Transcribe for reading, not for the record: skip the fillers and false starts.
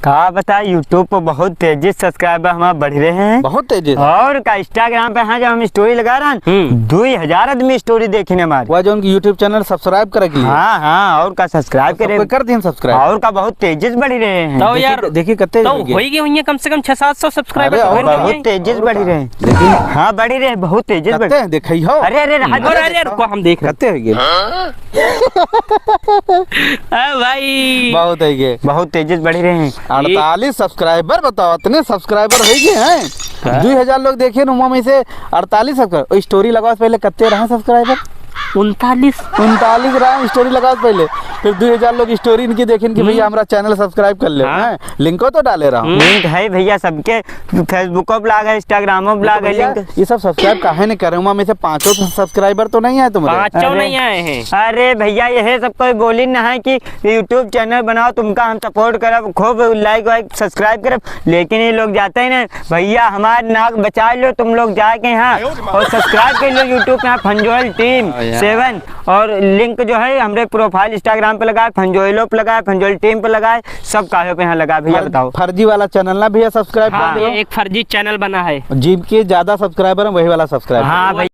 कहा बता, यूट्यूब पर बहुत तेजी से सब्सक्राइबर हमारे बढ़ रहे हैं। बहुत तेजी से। और का इंस्टाग्राम पे हाँ जब हम स्टोरी लगा रहे हैं 2000 आदमी स्टोरी देखने हमारे। वह जो उनकी यूट्यूब चैनल सब्सक्राइब करेगी। हाँ हाँ, और का सब्सक्राइब करे कर दिन सब्सक्राइब। और का बहुत तेजी से बढ़ रहे हैं। तो यार देखिए कितने तो होई गए कम से कम 600-700 सब्सक्राइबर अरे, तो और बढ़ बहुत गए। तेजी से बढ़ रहे हैं। देखिए हाँ बढ़ रहे हैं, बहुत तेजी से बढ़ कितने देखई हो। अरे अरे अरे रुको हम देख रहे कितने हो गए। हैं भाई। बहुत है ये। बहुत तेजी से बढ़ रहे हैं। 48 सब्सक्राइबर, बताओ इतने सब्सक्राइबर हो गए हैं। 2000 लोग देखे ना में से 48 सब्सक्राइबर। स्टोरी लगाओ पहले कितने रहे सब्सक्राइबर। 39 रहा स्टोरी लगाओ पहले, फिर 2000 लोग स्टोरी इनकी देखें कि भैया हमारा चैनल सब्सक्राइब कर ले। हाँ। लिंको तो डाले रहा हूँ। लिंक है भैया सबके, फेसबुको ब्लॉग है, इंस्टाग्रामो ब्लॉग है, लिंक। ये सब सब्सक्राइब काहे नहीं करे में से 5 सब्सक्राइबर तो नहीं आए तुम्हारे। 5 अरे। नहीं आए हैं। अरे भैया यही सब कोई बोली ना है कि यूट्यूब चैनल बनाओ, तुमका हम सपोर्ट करब, खूब लाइक वाइक सब्सक्राइब करब, लेकिन ये लोग जाते हैं ना भैया हमारे नाक बचा लो, तुम लोग जाके यहाँ और सब्सक्राइब कर लो यूट्यूब पे, फंजोल टीम 7। और लिंक जो है हमारे प्रोफाइल इंस्टाग्राम पे लगाए, फंजोइलो पे लगाए, फंजोल टीम पे लगाए, सब काहे पे यहाँ लगा भैया बताओ। फर्जी वाला चैनल ना भैया सब्सक्राइब हाँ, कर दो। एक फर्जी चैनल बना है। जिनके ज्यादा सब्सक्राइबर है वही वाला सब्सक्राइब। हाँ भैया।